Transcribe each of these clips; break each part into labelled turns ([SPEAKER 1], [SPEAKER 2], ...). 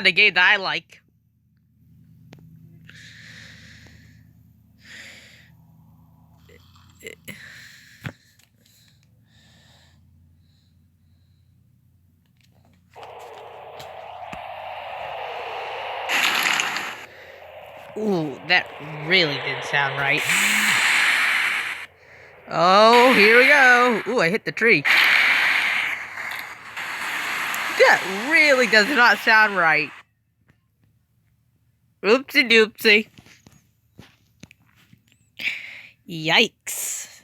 [SPEAKER 1] the game that I like. Ooh, that really didn't sound right. Oh, here we go. Ooh, I hit the tree. That really does not sound right. Oopsie doopsie. Yikes.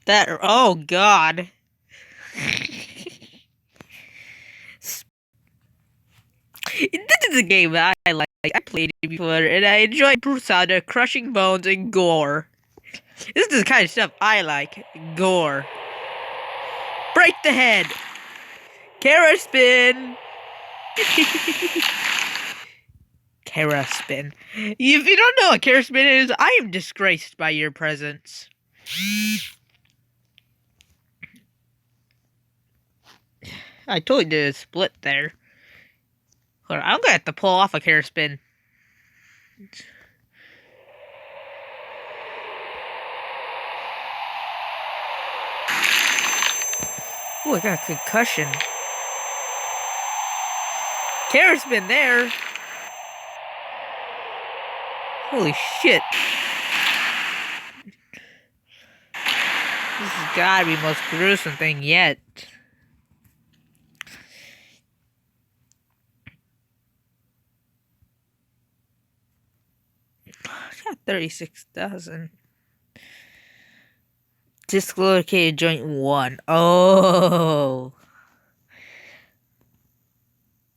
[SPEAKER 1] That, oh god. This is a game that I like. I played it before, and I enjoy Brusada, crushing bones, and gore. This is the kind of stuff I like. Gore. Break the head. Kara spin. Kara spin. If you don't know what Kara spin is, I am disgraced by your presence. I totally did a split there. Hold on, I'm gonna have to pull off a Kara spin. Ooh, I got a concussion. Kara spin there. Holy shit. This has gotta be the most gruesome thing yet. I got 36,000. Dislocated joint 1. Oh.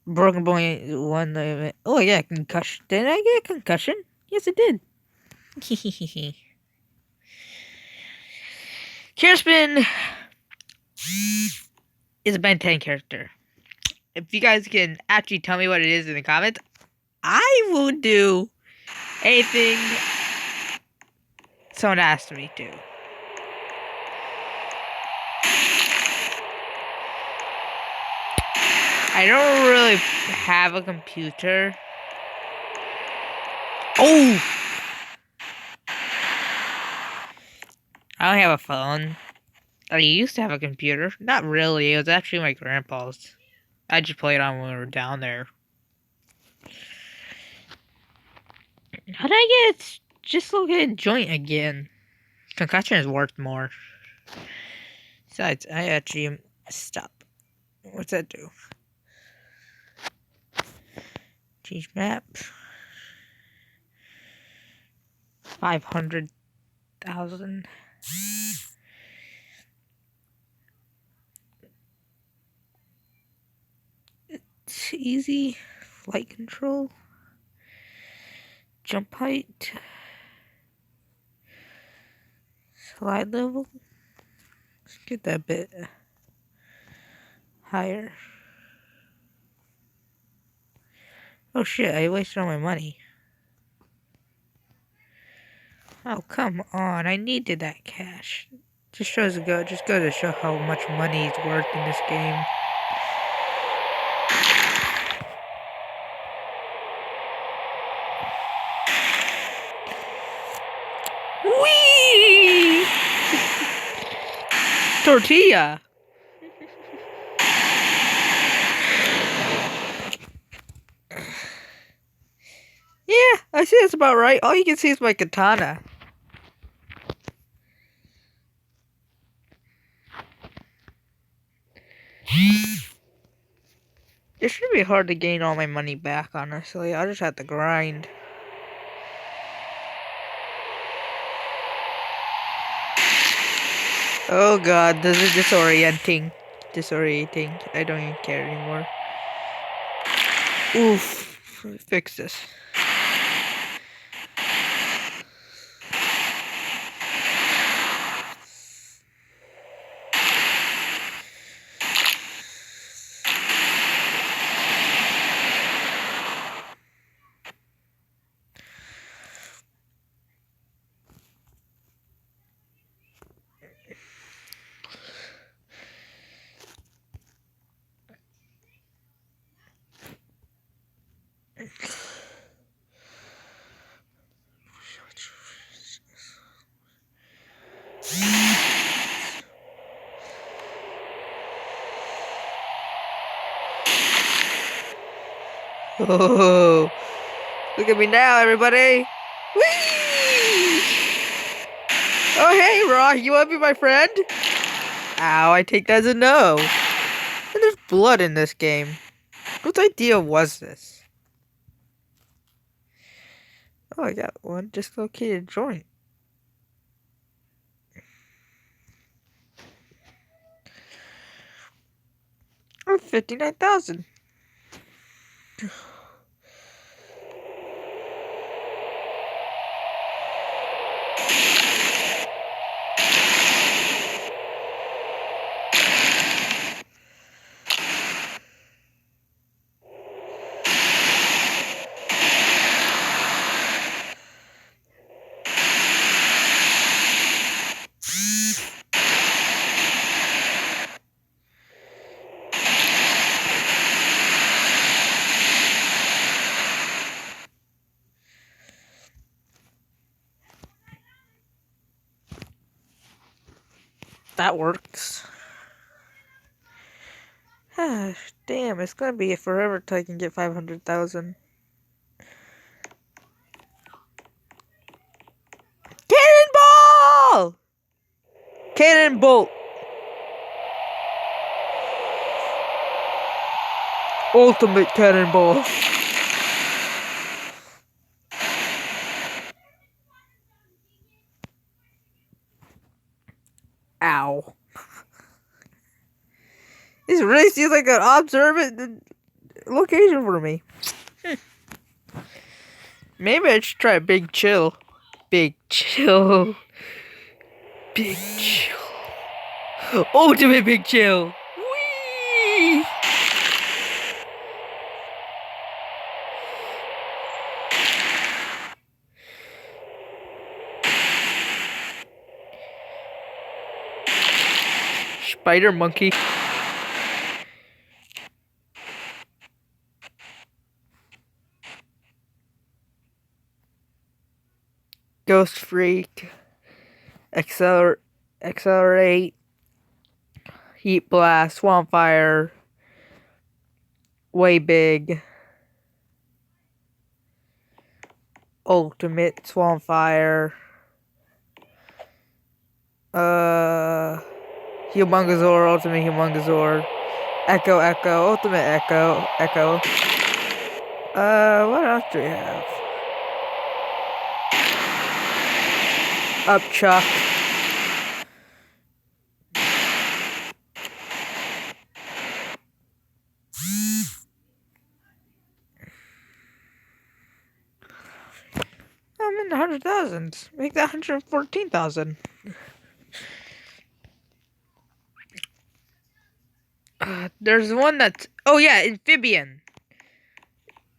[SPEAKER 1] Broken bone 1. Oh, I got a concussion. Did I get a concussion? Yes, I did. Karaspin is a Ben 10 character. If you guys can actually tell me what it is in the comments, I will do anything someone asked me to. I don't really have a computer. Oh! I don't have a phone. I used to have a computer. Not really. It was actually my grandpa's. I just played on when we were down there. How did I get just located joint again? Concussion is worth more. Besides, I actually stop. What's that do? Change map. 500,000. It's easy. Flight control. Jump height. Slide level. Let's get that bit higher. Oh shit, I wasted all my money. Oh, come on, I needed that cash. Just goes to show how much money is worth in this game. Whee! Tortilla! Yeah, I see that's about right. All you can see is my katana. It should be hard to gain all my money back, honestly. I'll just have to grind. Oh god, this is disorienting. Disorienting. I don't even care anymore. Oof. Fix this. Oh, look at me now, everybody! Whee! Oh, hey, Rock, you want to be my friend? Ow, I take that as a no. And there's blood in this game. Whose idea was this? Oh, I got one dislocated joint. Oh, 59,000. That works. Damn, it's gonna be forever till I can get 500,000. Cannonball! Cannonbolt! Ultimate cannonball. Ow. This really seems like an observant location for me. Maybe I should try Big Chill. Big Chill. Big Chill. Ultimate Big Chill. Whee! Spider Monkey. Ghost Freak. Accelerate. Heat Blast. Swamp Fire. Way Big. Ultimate Swamp Fire. Humongousaur, Ultimate Humongousaur. Echo, Ultimate Echo. What else do we have? Upchuck. I'm in the 100,000s. Make that 114,000. There's one that's... Oh yeah, Amphibian.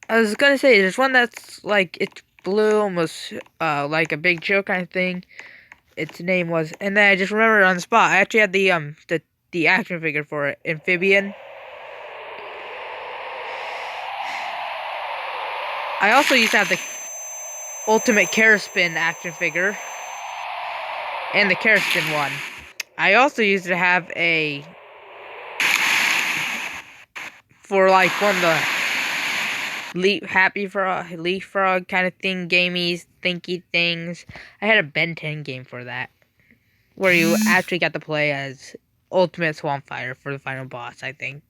[SPEAKER 1] I was gonna say, there's one that's like, it's blue, almost like a Big Chill kind of thing. Its name was... And then I just remembered on the spot. I actually had the action figure for it. Amphibian. I also used to have the Ultimate Keraspin action figure. And the Keraspin one. I also used to have a... For like one of the Leaf Frog kind of thing, gamey, thinky things. I had a Ben 10 game for that. Where you actually got to play as Ultimate Swamp Fire for the final boss, I think.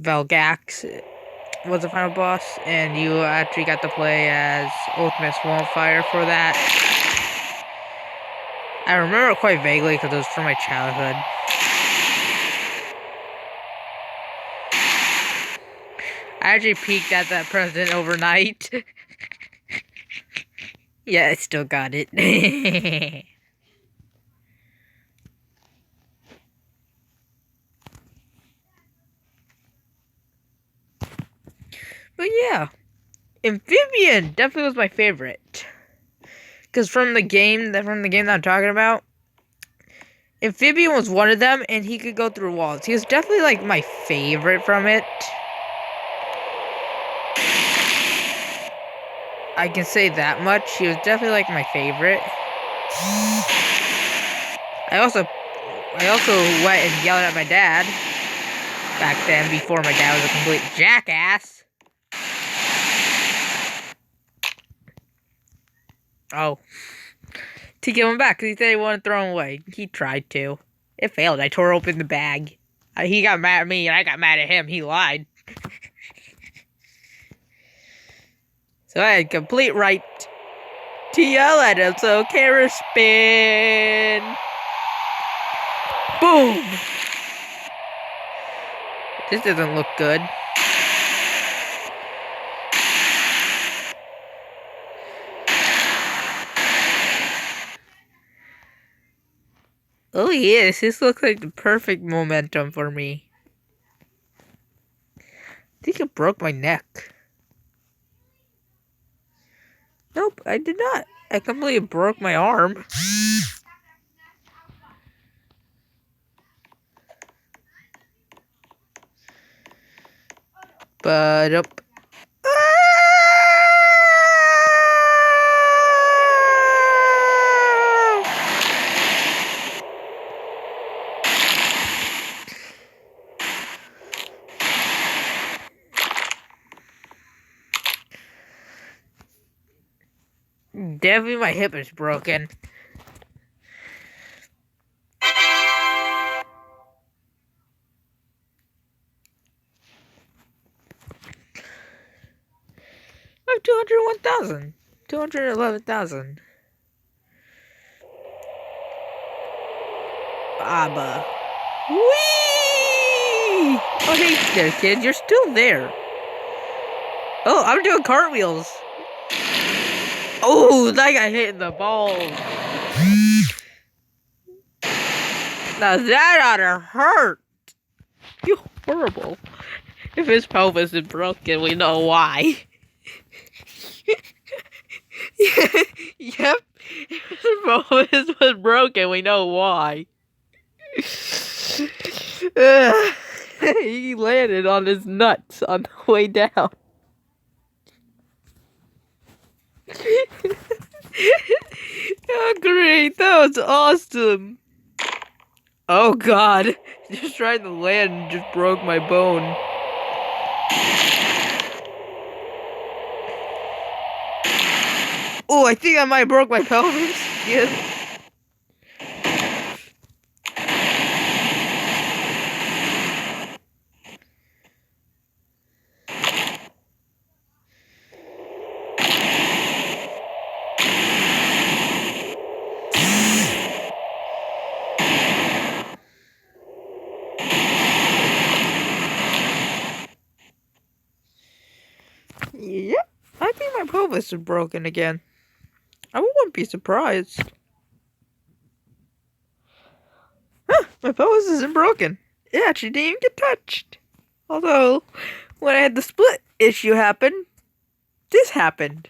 [SPEAKER 1] Velgax was the final boss, and you actually got to play as Ultimate Swamp Fire for that. I remember it quite vaguely because it was from my childhood. I actually peeked at that present overnight. Yeah, I still got it. But yeah, Amphibian definitely was my favorite. Because from the game that I'm talking about, Amphibian was one of them, and he could go through walls. He was definitely like my favorite from it. I can say that much. She was definitely like my favorite. I also went and yelled at my dad back then before my dad was a complete jackass. Oh. To give him back because he said he wanted to throw him away. He tried to. It failed. I tore open the bag. He got mad at me and I got mad at him. He lied. So I had complete right to yell at him. So camera spin. Boom. This doesn't look good. Oh yes, this looks like the perfect momentum for me. I think it broke my neck. Nope, I did not. I completely broke my arm. But up. Definitely my hip is broken. I have 201,000. 211,000. Abba. Whee! Oh, hey there, kid. You're still there. Oh, I'm doing cartwheels. Oh, that got hit in the balls. Now that ought to hurt. You horrible. If his pelvis is broken, we know why. Yep. If his pelvis was broken, we know why. He landed on his nuts on the way down. Oh, great. That was awesome. Oh, God. Just trying to land and just broke my bone. Oh, I think I might have broke my pelvis. Yes. Yep, I think my pelvis is broken again. I wouldn't be surprised. Huh, my pelvis isn't broken. It actually didn't even get touched. Although, when I had the split issue happen, this happened.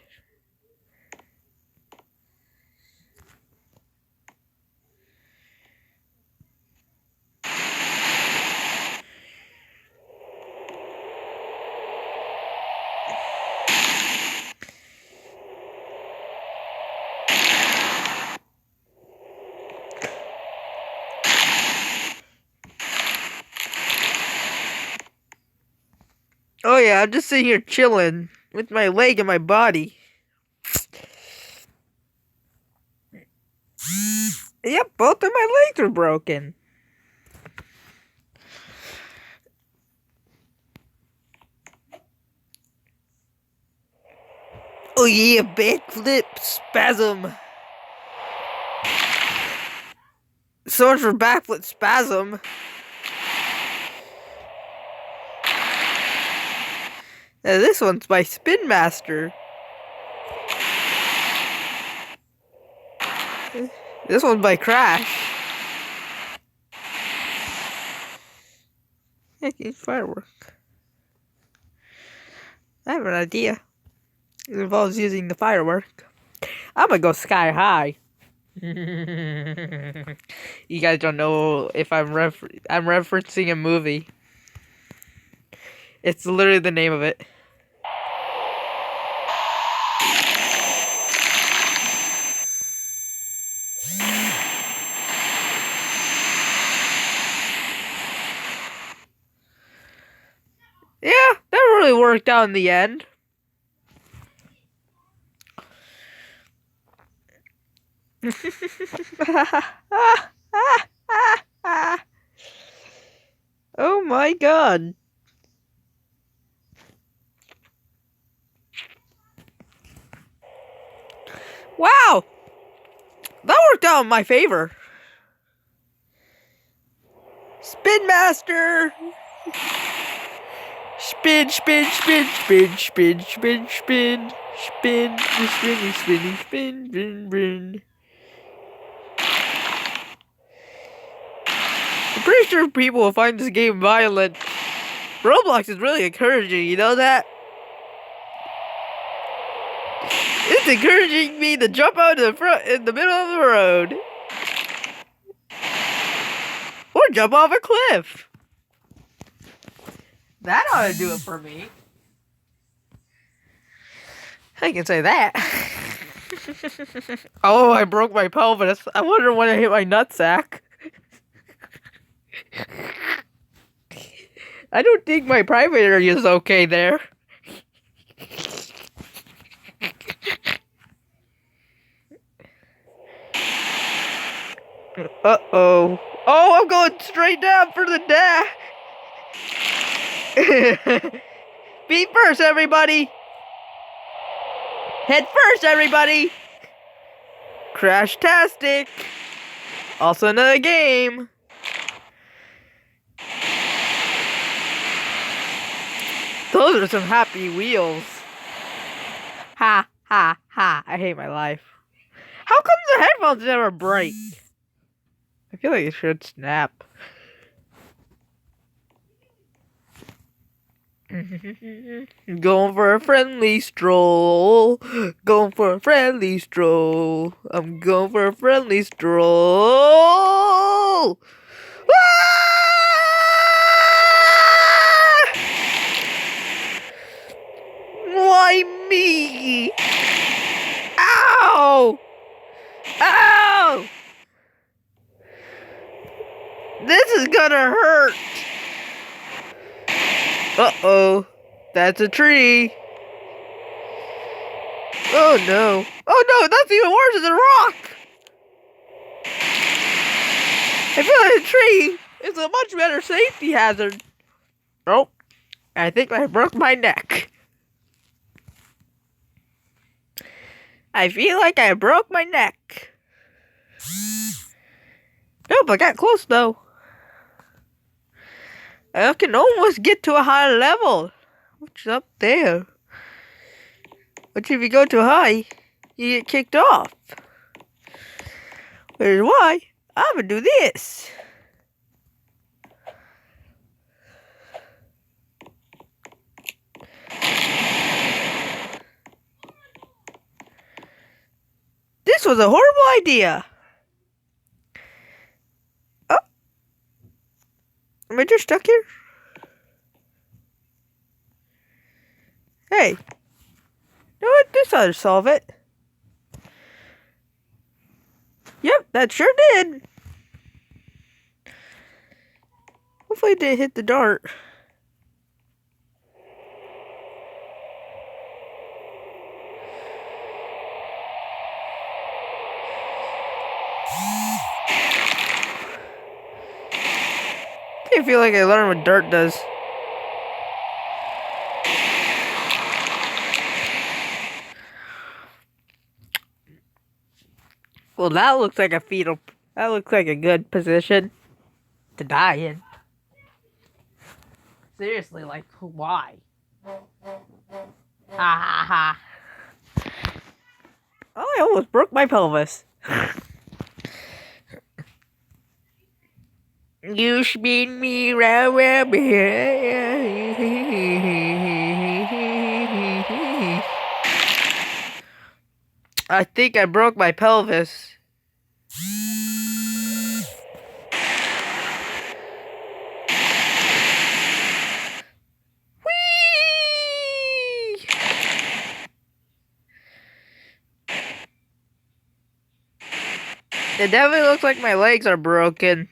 [SPEAKER 1] Oh yeah, I'm just sitting here chilling with my leg and my body. Yep, both of my legs are broken. Oh yeah, backflip spasm. So much for backflip spasm. Now this one's by Spin Master. This one's by Crash. Making firework. I have an idea. It involves using the firework. I'm gonna go sky high. You guys don't know if I'm referencing a movie. It's literally the name of it. really worked out in the end. Oh my god. Wow! That worked out in my favor. Spin Master! Spin, spin, spin, spin, spin, spin, spin, spin, spinny, spinny, spin, spin, spin. I'm pretty sure people will find this game violent. Roblox is really encouraging, you know that? It's encouraging me to jump out in the middle of the road. Or jump off a cliff. That ought to do it for me. I can say that. Oh, I broke my pelvis. I wonder when I hit my nutsack. I don't think my private area is okay there. Uh-oh. Oh, I'm going straight down for the dash. Feet first, everybody. Head first, everybody. Crash-tastic. Also another game. Those are some happy wheels. Ha, ha, ha. I hate my life. How come the headphones never break? I feel like it should snap. Going for a friendly stroll. Going for a friendly stroll. I'm going for a friendly stroll. Ah! Why me? Ow! Ow! This is gonna hurt. Uh-oh. That's a tree. Oh no. Oh no, that's even worse than a rock. I feel like a tree is a much better safety hazard. Oh, I think I broke my neck. I feel like I broke my neck. Nope, I got close though. I can almost get to a high level. What's up there? But if you go too high, you get kicked off. Which is why I'm gonna do this. This was a horrible idea. Oh. Am I just stuck here? Hey. You know what? This ought to solve it. Yep, that sure did. Hopefully it didn't hit the dart. I feel like I learned what dirt does. Well, that looks like a fetal. That looks like a good position to die in. Seriously, like, why? Ha ha ha. Oh, I almost broke my pelvis. You spin me round, round, I think I broke my pelvis. Whee! It definitely looks like my legs are broken.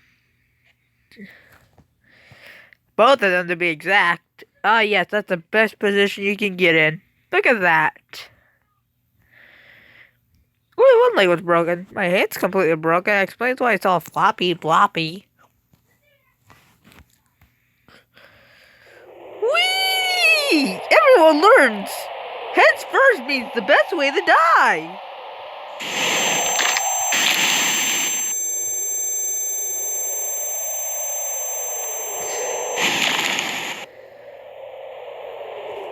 [SPEAKER 1] Both of them, to be exact. Ah, yes, that's the best position you can get in. Look at that. Only one leg was broken. My hand's completely broken. That explains why it's all floppy, bloppy. Whee! Everyone learns. Heads first means the best way to die.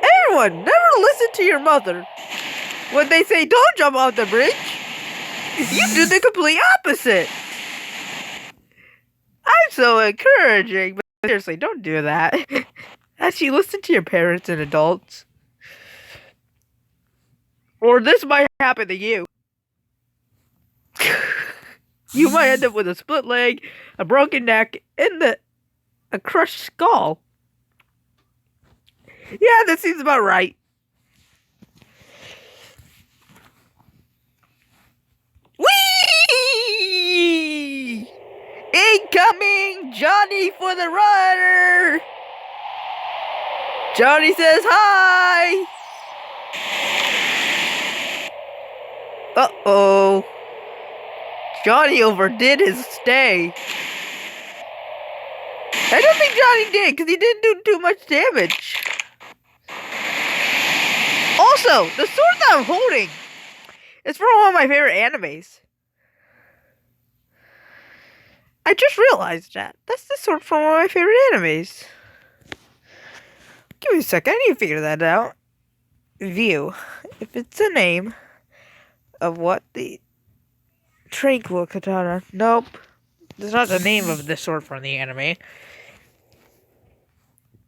[SPEAKER 1] Everyone, never listen to your mother. When they say don't jump off the bridge, you do the complete opposite. I'm so encouraging, but seriously, don't do that. Actually, listen to your parents and adults. Or this might happen to you. You might end up with a split leg, a broken neck, and a crushed skull. Yeah, that seems about right. Whee! Incoming! Johnny for the rudder! Johnny says hi! Uh-oh. Johnny overdid his stay. I don't think Johnny did, because he didn't do too much damage. Also, the sword that I'm holding is from one of my favorite animes. I just realized that. That's the sword from one of my favorite animes. Give me a second, I need to figure that out. View. If it's the name of what the Tranquil Katana. Nope. That's not the name of the sword from the anime.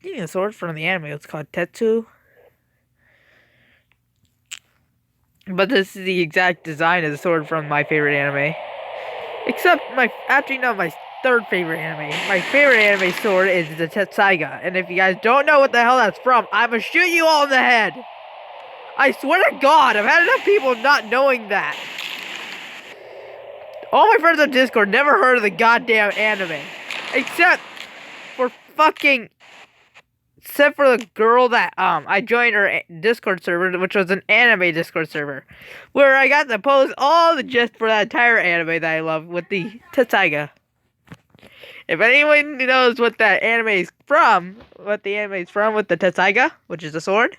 [SPEAKER 1] The sword from the anime, it's called Tetsu. But this is the exact design of the sword from my favorite anime. Except my third favorite anime. My favorite anime sword is the Tetsaiga. And if you guys don't know what the hell that's from, I'm gonna shoot you all in the head. I swear to God, I've had enough people not knowing that. All my friends on Discord never heard of the goddamn anime. Except for the girl that I joined her Discord server, which was an anime Discord server, where I got to post all the gist for that entire anime that I love with the Tetsaiga. If anyone knows what that anime is from, with the Tetsaiga, which is a sword,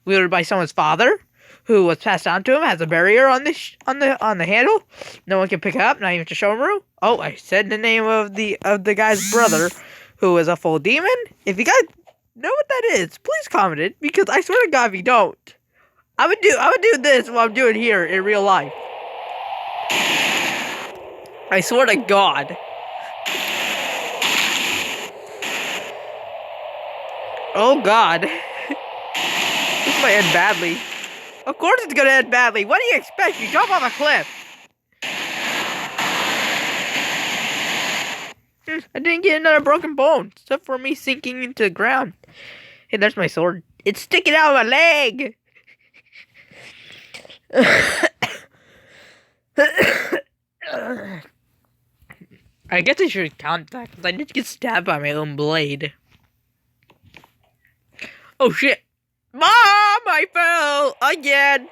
[SPEAKER 1] wielded by someone's father, who was passed on to him, has a barrier on the handle. No one can pick it up, not even Shishomaru. Oh, I said the name of the guy's brother, who is a full demon. If you guys know what that is, please comment it, because I swear to God, if you don't, I would do this while I'm doing here in real life. I swear to God. Oh God. This might end badly. Of course it's gonna end badly. What do you expect? You jump off a cliff. I didn't get another broken bone, except for me sinking into the ground. Hey, there's my sword. It's sticking out of my leg. I guess I should count that, because I did get stabbed by my own blade. Oh shit. Mom, I fell again.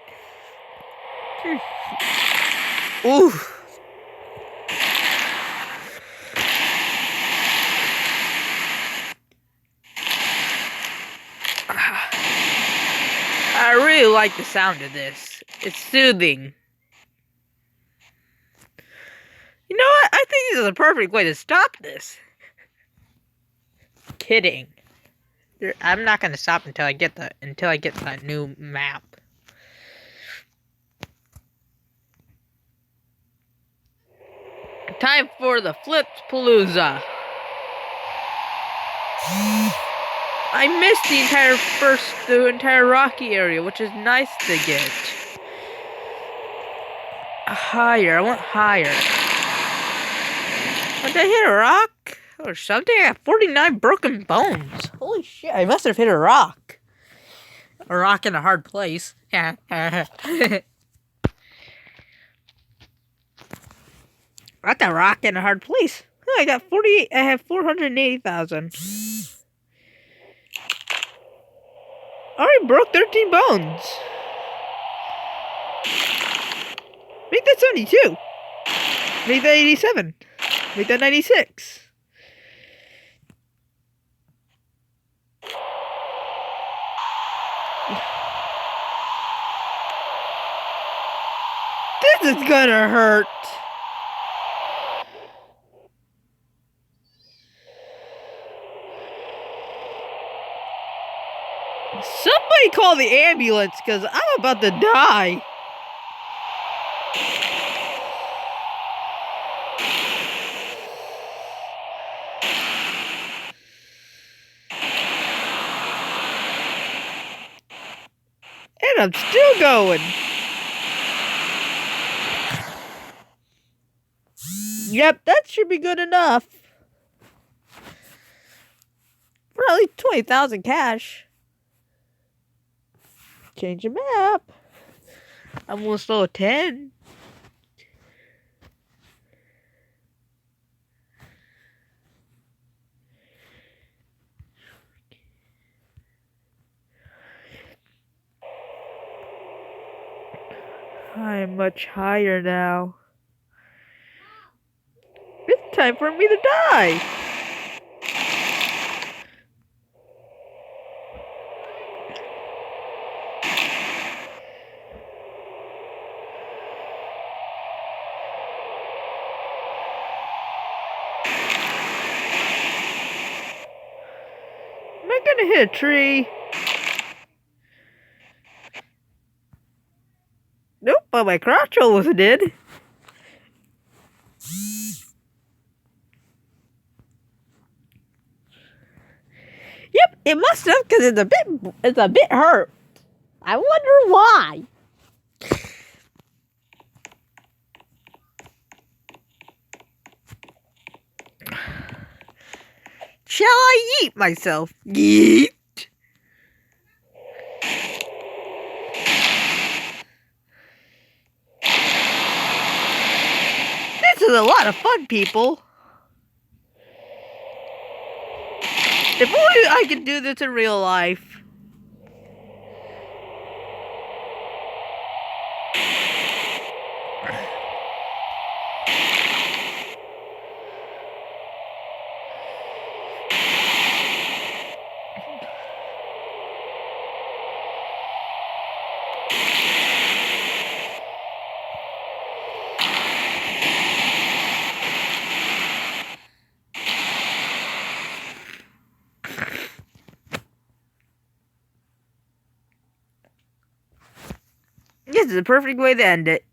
[SPEAKER 1] Ooh. I really like the sound of this. It's soothing. You know what? I think this is a perfect way to stop this. Kidding. I'm not gonna stop until I get that new map. Time for the Flips Palooza. I missed the entire Rocky area, which is nice to get. Higher, I want higher. Did I hit a rock or something? I got 49 broken bones. Holy shit, I must have hit a rock. A rock in a hard place. I got that rock in a hard place. I got 48. I have 480,000. Already broke 13 bones. Make that 72. Make that 87. Make that 96. This is gonna hurt. Somebody call the ambulance, because I'm about to die. And I'm still going. Yep, that should be good enough. For at least 20,000 cash. Change the map. I'm almost level 10. I'm much higher now. It's time for me to die. Am I gonna hit a tree? Nope, but my crouch almost did. Yep, it must have, because it's a bit hurt. I wonder why. Shall I eat myself? Yeet. This is a lot of fun, people. If only I could do this in real life. This is the perfect way to end it.